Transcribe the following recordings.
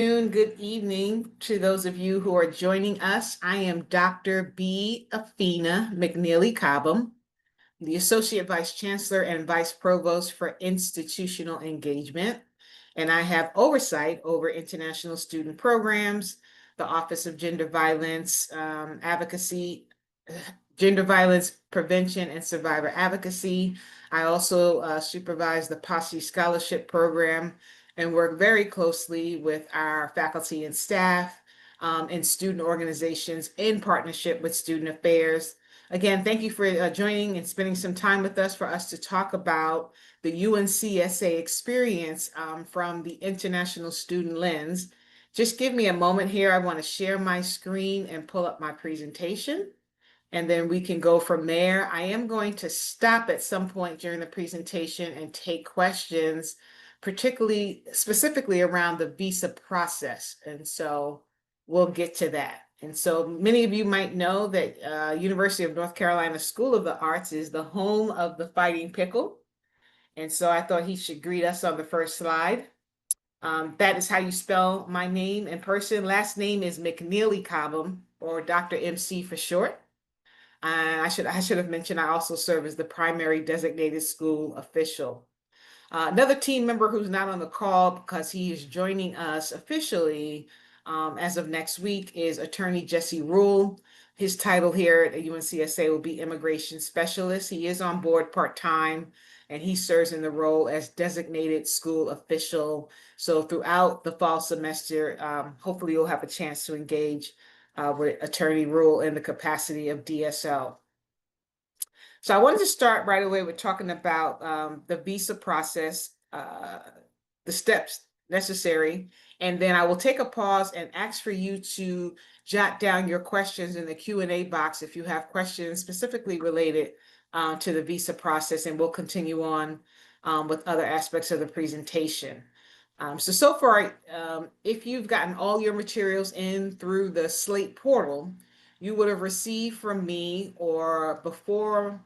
Good evening to those of you who are joining us. I am Dr. B. Afina McNeely Cobham, the Associate Vice Chancellor and Vice Provost for Institutional Engagement, and I have oversight over international student programs, the Office of Gender Violence Advocacy, Gender Violence Prevention and Survivor Advocacy. I also supervise the Posse Scholarship Program and work very closely with our faculty and staff and student organizations in partnership with Student Affairs. Again, thank you for joining and spending some time with us for us to talk about the UNCSA experience from the international student lens. Just give me a moment here. I want to share my screen and pull up my presentation, and then we can go from there. I am going to stop at some point during the presentation and take questions, specifically around the visa process. And so we'll get to that. And so many of you might know that University of North Carolina School of the Arts is the home of the Fighting Pickle. And so I thought he should greet us on the first slide. That is how you spell my name in person. Last name is McNeely Cobham, or Dr. MC for short. I should have mentioned I also serve as the primary designated school official. Another team member who's not on the call because he is joining us officially as of next week is Attorney Jesse Rule. His title here at UNCSA will be Immigration Specialist. He is on board part-time, and he serves in the role as designated school official. So throughout the fall semester, hopefully you'll have a chance to engage with Attorney Rule in the capacity of DSO. So I wanted to start right away with talking about the visa process, the steps necessary, and then I will take a pause and ask for you to jot down your questions in the Q&A box if you have questions specifically related to the visa process, and we'll continue on with other aspects of the presentation. So far, if you've gotten all your materials in through the Slate portal, you would have received from me, or before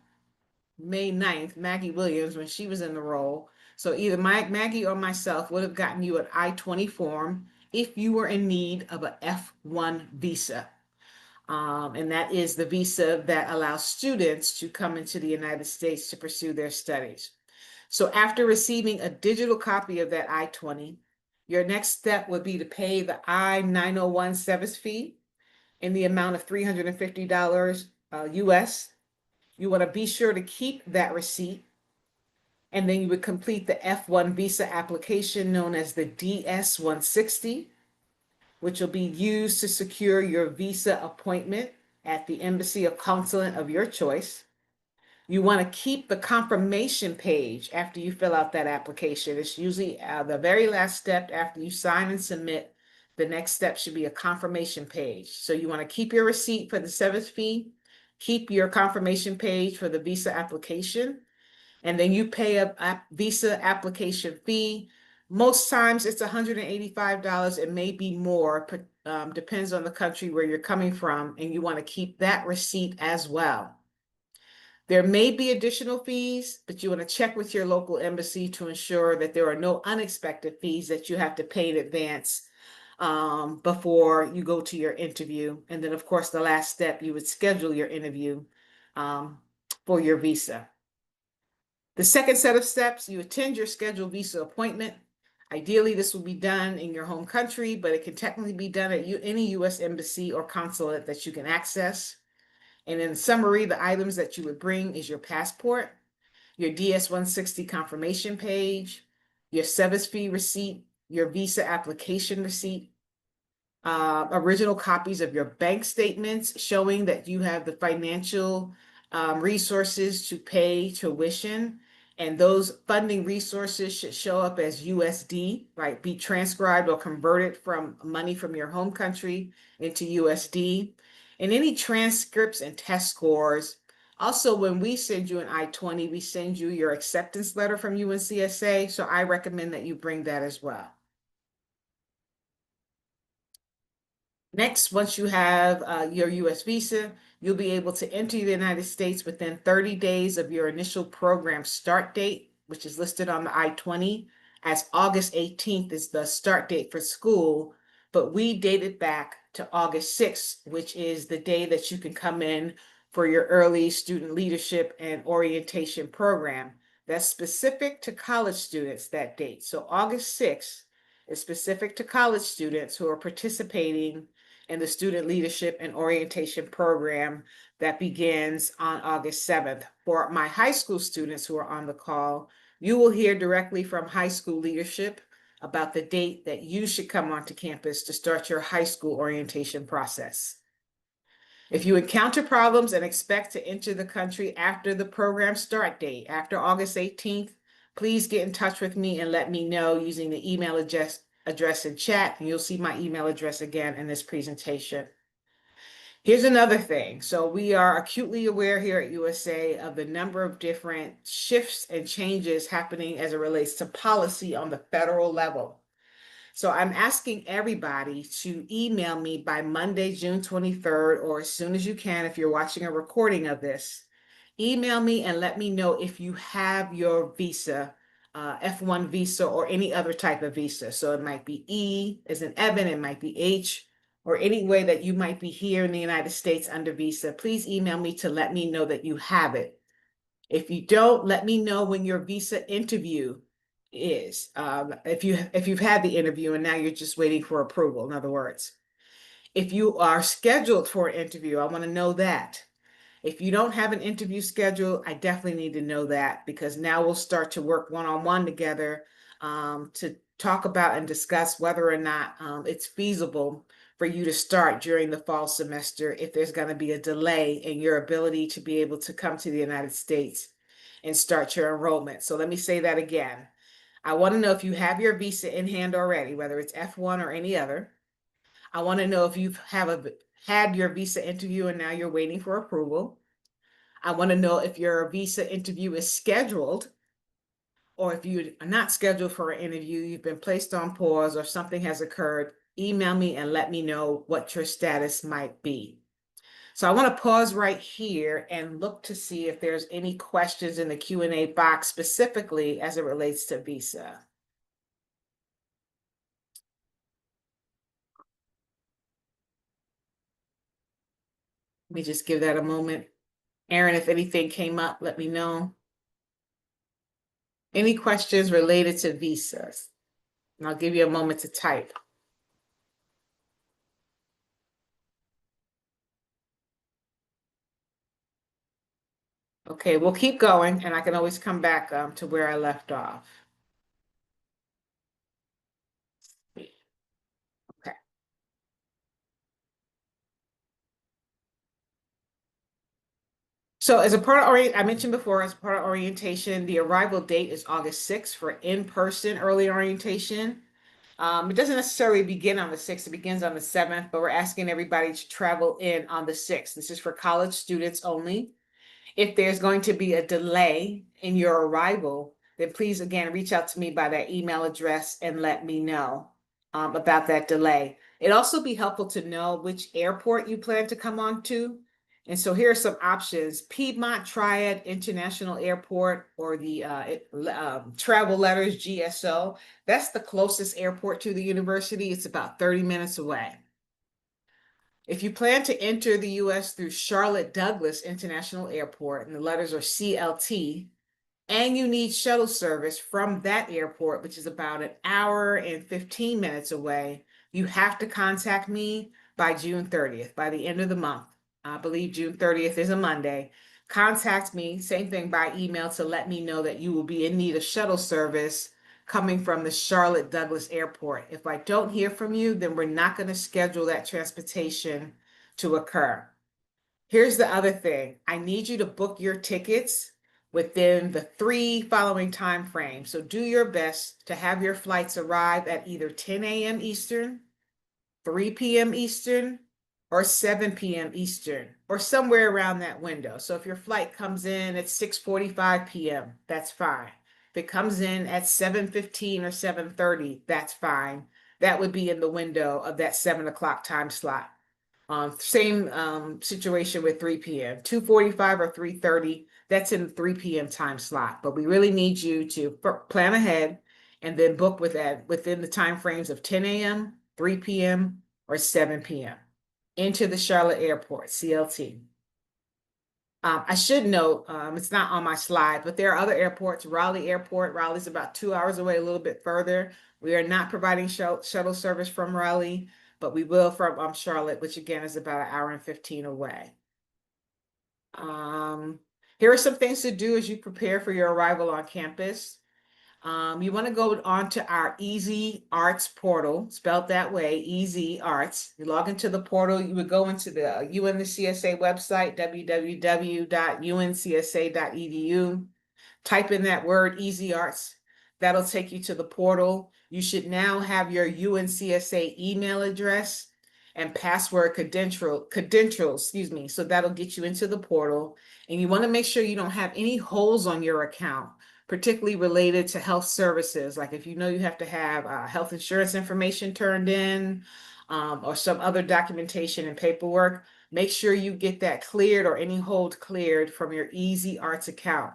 May 9th, Maggie Williams, when she was in the role. So either Maggie or myself would have gotten you an I-20 form if you were in need of an F-1 visa. And that is the visa that allows students to come into the United States to pursue their studies. So after receiving a digital copy of that I-20, your next step would be to pay the I-901 service fee in the amount of $350 US. You want to be sure to keep that receipt, and then you would complete the F-1 visa application known as the DS-160, which will be used to secure your visa appointment at the embassy or consulate of your choice. You want to keep the confirmation page after you fill out that application. It's usually the very last step after you sign and submit. The next step should be a confirmation page. So you want to keep your receipt for the service fee, keep your confirmation page for the visa application, and then you pay a visa application fee. Most times it's $185. It may be more, depends on the country where you're coming from, and you want to keep that receipt as well. There may be additional fees, but you want to check with your local embassy to ensure that there are no unexpected fees that you have to pay in advance before you go to your interview. And then, of course, the last step, you would schedule your interview for your visa. The second set of steps, you attend your scheduled visa appointment. Ideally, this will be done in your home country, but it can technically be done at any U.S. embassy or consulate that you can access. And in summary, the items that you would bring is your passport, your DS-160 confirmation page, your service fee receipt, your visa application receipt, original copies of your bank statements showing that you have the financial resources to pay tuition. And those funding resources should show up as USD, right? Be transcribed or converted from money from your home country into USD. And any transcripts and test scores. Also, when we send you an I-20, we send you your acceptance letter from UNCSA. So I recommend that you bring that as well. Next, once you have your US visa, you'll be able to enter the United States within 30 days of your initial program start date, which is listed on the I-20 as August 18th is the start date for school. but we dated back to August 6th, which is the day that you can come in for your early student leadership and orientation program. That's specific to college students, that date. So August 6th is specific to college students who are participating in the student leadership and orientation program that begins on August 7th. For my high school students who are on the call, you will hear directly from high school leadership about the date that you should come onto campus to start your high school orientation process. If you encounter problems and expect to enter the country after the program start date, after August 18th, please get in touch with me and let me know using the email address in chat, and you'll see my email address again in this presentation. Here's another thing. So we are acutely aware here at USA of the number of different shifts and changes happening as it relates to policy on the federal level. So I'm asking everybody to email me by Monday, June 23rd, or as soon as you can, if you're watching a recording of this, email me and let me know if you have your visa, F1 visa or any other type of visa. So it might be E as in Evan, it might be H, or any way that you might be here in the United States under visa. Please email me to let me know that you have it. If you don't, let me know when your visa interview is. If you've had the interview and now you're just waiting for approval, in other words. If you are scheduled for an interview, I want to know that. If you don't have an interview scheduled, I definitely need to know that, because now we'll start to work one-on-one together to talk about and discuss whether or not it's feasible for you to start during the fall semester if there's going to be a delay in your ability to be able to come to the United States and start your enrollment. So let me say that again. I want to know if you have your visa in hand already, whether it's F1 or any other. I want to know if you had your visa interview and now you're waiting for approval. I want to know if your visa interview is scheduled, or if you are not scheduled for an interview, you've been placed on pause or something has occurred. Email me and let me know what your status might be. So I want to pause right here and look to see if there's any questions in the Q&A box specifically as it relates to visa. Let me just give that a moment. Aaron, if anything came up, let me know. Any questions related to visas? And I'll give you a moment to type. Okay, we'll keep going, and I can always come back to where I left off. Okay. So as a part of I mentioned before, as part of orientation, the arrival date is August 6th for in-person early orientation. It doesn't necessarily begin on the 6th, it begins on the 7th, but we're asking everybody to travel in on the 6th. This is for college students only. If there's going to be a delay in your arrival, then please, again, reach out to me by that email address and let me know about that delay. It'd also be helpful to know which airport you plan to come on to. And so here are some options: Piedmont Triad International Airport, or the Travel Letters GSO. That's the closest airport to the university. It's about 30 minutes away. If you plan to enter the US through Charlotte Douglas International Airport, and the letters are CLT, and you need shuttle service from that airport, which is about an hour and 15 minutes away, you have to contact me by June 30th, by the end of the month. I believe June 30th is a Monday. Contact me, same thing, by email to let me know that you will be in need of shuttle service coming from the Charlotte Douglas Airport. If I don't hear from you, then we're not going to schedule that transportation to occur. Here's the other thing. I need you to book your tickets within the 3 following time frames. So do your best to have your flights arrive at either 10 a.m. Eastern, 3 p.m. Eastern, or 7 p.m. Eastern, or somewhere around that window. So if your flight comes in at 6:45 p.m., that's fine. If it comes in at 7:15 or 7:30, that's fine. That would be in the window of that 7 o'clock time slot. Same situation with 3 p.m. 2:45 or 3:30, that's in the 3 p.m. time slot. But we really need you to plan ahead and then book with that within the time frames of 10 a.m., 3 p.m., or 7 p.m. into the Charlotte Airport, CLT. I should note, it's not on my slide, but there are other airports. Raleigh Airport, Raleigh's about 2 hours away, a little bit further. We are not providing shuttle service from Raleigh, but we will from Charlotte, which again is about 1 hour and 15 away. Here are some things to do as you prepare for your arrival on campus. You want to go on to our Easy Arts portal, spelled that way, Easy Arts. You log into the portal, you would go into the UNCSA website, www.uncsa.edu. Type in that word, Easy Arts. That'll take you to the portal. You should now have your UNCSA email address and password credentials, so that'll get you into the portal. And you want to make sure you don't have any holes on your account, particularly related to health services. Like if you know you have to have health insurance information turned in, or some other documentation and paperwork, make sure you get that cleared or any hold cleared from your Easy Arts account.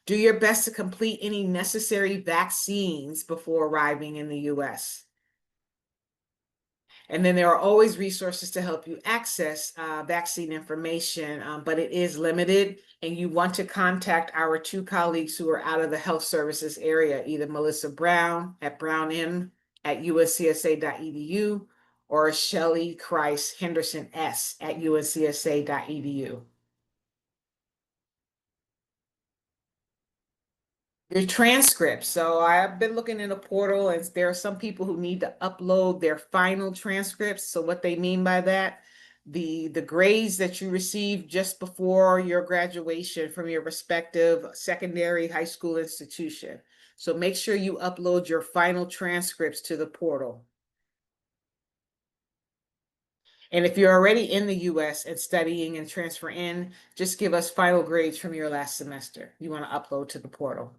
Do your best to complete any necessary vaccines before arriving in the US. And then there are always resources to help you access vaccine information, but it is limited, and you want to contact our two colleagues who are out of the health services area, either Melissa Brown at brownm@uncsa.edu or Shelley Christ Henderson S at uncsa.edu. Your transcripts. So I've been looking in the portal, and there are some people who need to upload their final transcripts. So what they mean by that, the grades that you received just before your graduation from your respective secondary high school institution. So make sure you upload your final transcripts to the portal. And if you're already in the US and studying and transfer in, just give us final grades from your last semester. You want to upload to the portal.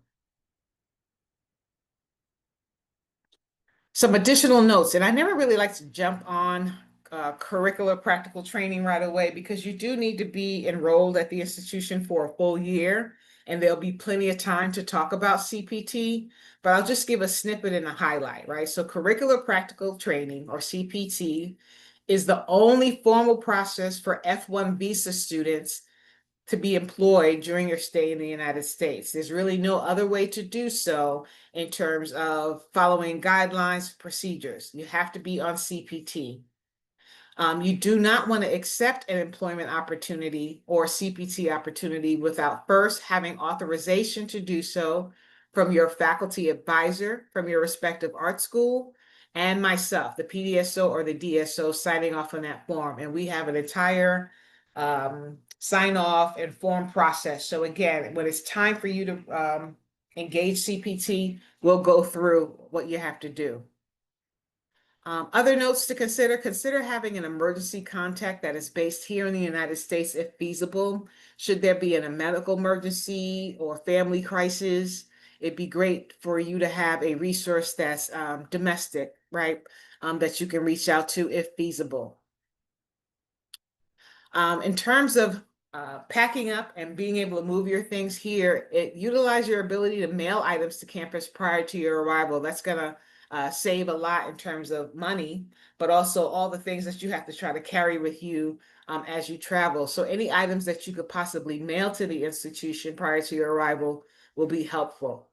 Some additional notes, and I never really like to jump on curricular practical training right away, because you do need to be enrolled at the institution for a full year, and there'll be plenty of time to talk about CPT, but I'll just give a snippet and a highlight, right? So curricular practical training, or CPT, is the only formal process for F1 visa students to be employed during your stay in the United States. There's really no other way to do so in terms of following guidelines, procedures. You have to be on CPT. You do not want to accept an employment opportunity or CPT opportunity without first having authorization to do so from your faculty advisor, from your respective art school, and myself, the PDSO or the DSO, signing off on that form. And we have an entire sign off and form process. So again, when it's time for you to engage CPT, we'll go through what you have to do. Other notes to consider having an emergency contact that is based here in the United States if feasible. Should there be a medical emergency or family crisis, it'd be great for you to have a resource that's domestic, right? That you can reach out to if feasible. In terms of packing up and being able to move your things here, utilize your ability to mail items to campus prior to your arrival. That's gonna save a lot in terms of money, but also all the things that you have to try to carry with you as you travel. So any items that you could possibly mail to the institution prior to your arrival will be helpful.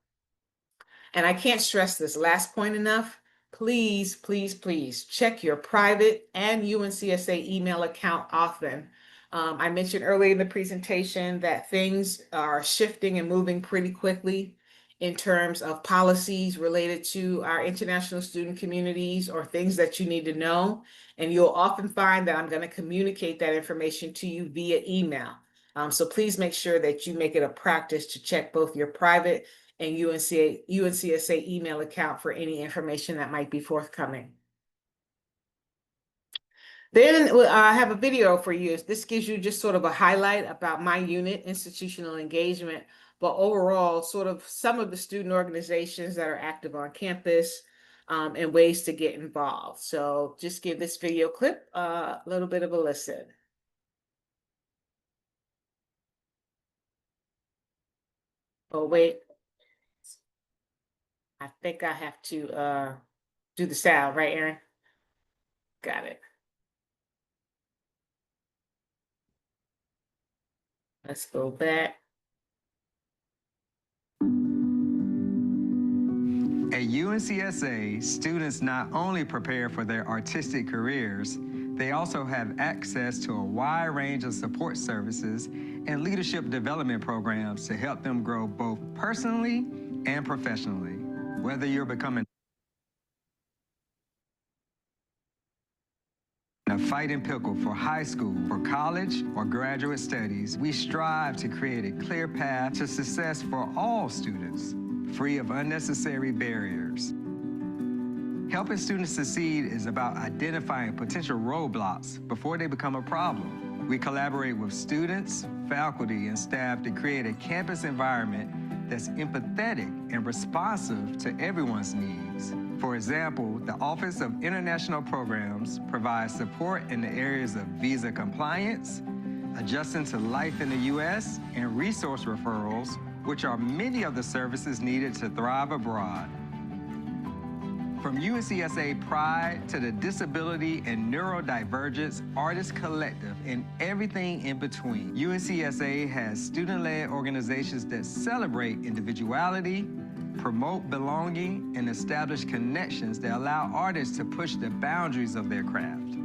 And I can't stress this last point enough. Please, please, please check your private and UNCSA email account often. I mentioned earlier in the presentation that things are shifting and moving pretty quickly in terms of policies related to our international student communities or things that you need to know. And you'll often find that I'm going to communicate that information to you via email. So please make sure that you make it a practice to check both your private and UNCSA email account for any information that might be forthcoming. Then I have a video for you. This gives you just sort of a highlight about my unit, institutional engagement, but overall sort of some of the student organizations that are active on campus, and ways to get involved. So just give this video clip a little bit of a listen. Oh, wait. I think I have to do the sound, right, Aaron? Got it. Let's go back. At UNCSA, students not only prepare for their artistic careers, they also have access to a wide range of support services and leadership development programs to help them grow both personally and professionally. Whether you're becoming a fighting pickle for high school, for college, or graduate studies, we strive to create a clear path to success for all students, free of unnecessary barriers. Helping students succeed is about identifying potential roadblocks before they become a problem. We collaborate with students, faculty, and staff to create a campus environment that's empathetic and responsive to everyone's needs. For example, the Office of International Programs provides support in the areas of visa compliance, adjusting to life in the U.S., and resource referrals, which are many of the services needed to thrive abroad. From UNCSA Pride to the Disability and Neurodivergence Artists Collective and everything in between, UNCSA has student-led organizations that celebrate individuality, promote belonging, and establish connections that allow artists to push the boundaries of their craft.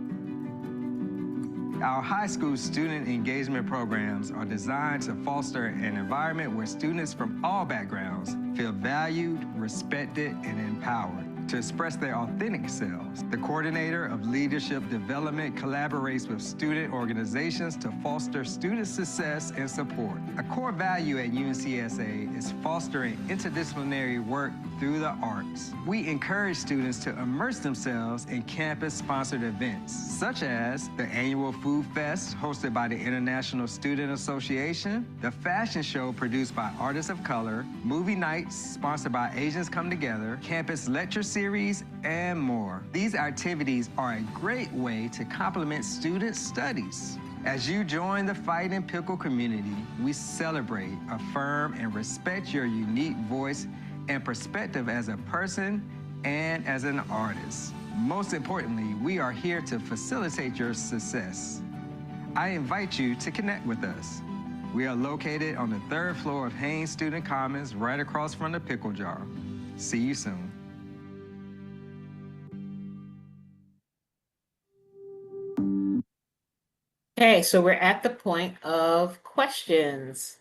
Our high school student engagement programs are designed to foster an environment where students from all backgrounds feel valued, respected, and empowered to express their authentic selves. The coordinator of leadership development collaborates with student organizations to foster student success and support. A core value at UNCSA is fostering interdisciplinary work through the arts. We encourage students to immerse themselves in campus-sponsored events, such as the annual Food Fest hosted by the International Student Association, the fashion show produced by artists of color, movie nights sponsored by Asians Come Together, campus lecture series, and more. These activities are a great way to complement student studies. As you join the Fighting Pickle community, we celebrate, affirm, and respect your unique voice and perspective as a person and as an artist. Most importantly, we are here to facilitate your success. I invite you to connect with us. We are located on the 3rd floor of Haynes Student Commons, right across from the Pickle Jar. See you soon. Okay, so we're at the point of questions.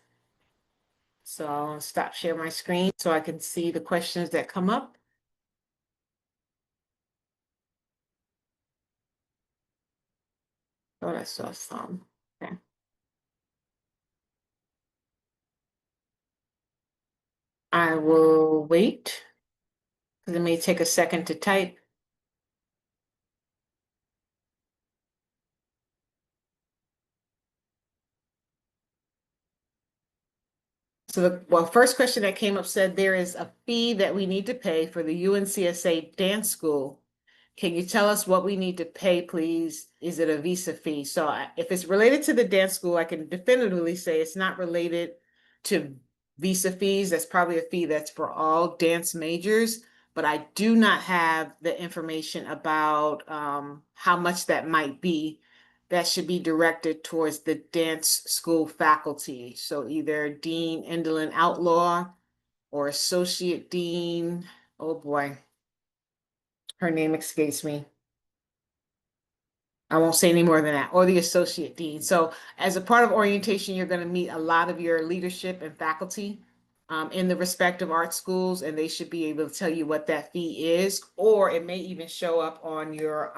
So I'll stop sharing my screen so I can see the questions that come up. Oh, I saw some. Okay. I will wait, because it may take a second to type. So the first question that came up said there is a fee that we need to pay for the UNCSA dance school. Can you tell us what we need to pay, please? Is it a visa fee? So if it's related to the dance school, I can definitively say it's not related to visa fees. That's probably a fee that's for all dance majors, but I do not have the information about how much that might be. That should be directed towards the dance school faculty. So either Dean Endlin Outlaw or Associate Dean, oh boy, her name escapes me. I won't say any more than that, or the associate dean. So as a part of orientation, you're going to meet a lot of your leadership and faculty in the respective art schools, and they should be able to tell you what that fee is, or it may even show up on your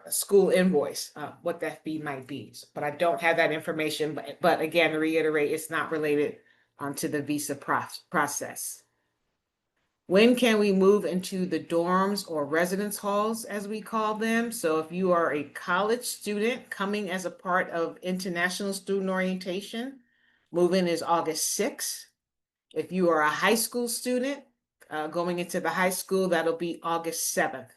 school invoice, what that fee might be. But I don't have that information. But again, to reiterate, it's not related to the visa process. When can we move into the dorms or residence halls, as we call them? So if you are a college student coming as a part of international student orientation, move-in is August 6th. If you are a high school student going into the high school, that'll be August 7th.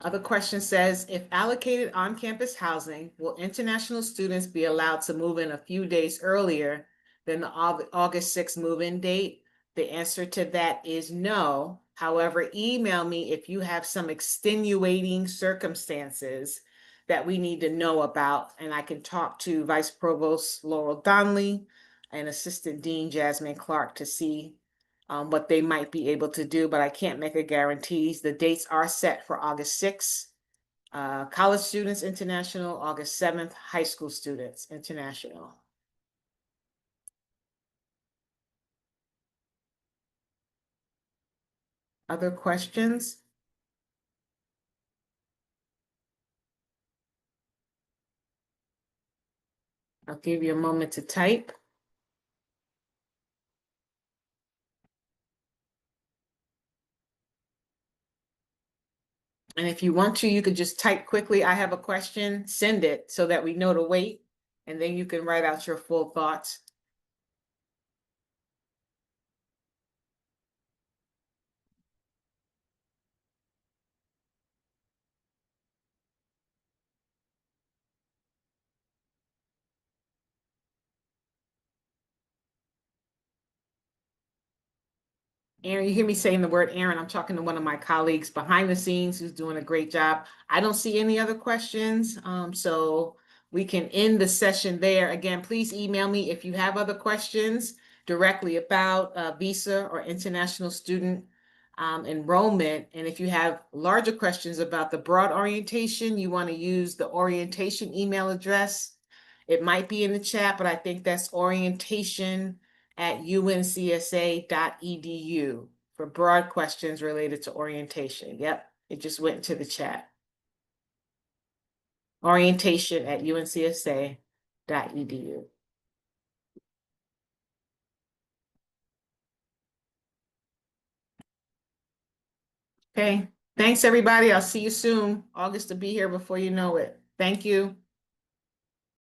Other question says, if allocated on-campus housing, will international students be allowed to move in a few days earlier than the August 6th move-in date? The answer to that is no. However, email me if you have some extenuating circumstances that we need to know about, and I can talk to Vice Provost Laurel Donnelly and Assistant Dean Jasmine Clark to see what they might be able to do, but I can't make a guarantees. The dates are set for August 6th. College students international, August 7th, high school students international. Other questions? I'll give you a moment to type. And if you want to, you could just type quickly, I have a question, send it so that we know to wait, and then you can write out your full thoughts. Aaron, you hear me saying the word Aaron, I'm talking to one of my colleagues behind the scenes who's doing a great job. I don't see any other questions, so we can end the session there. Again, please email me if you have other questions directly about visa or international student enrollment. And if you have larger questions about the broad orientation, you want to use the orientation email address. It might be in the chat, but I think that's orientation@uncsa.edu for broad questions related to orientation. Yep, it just went into the chat. Orientation@uncsa.edu. Okay, thanks everybody. I'll see you soon. August will be here before you know it. Thank you.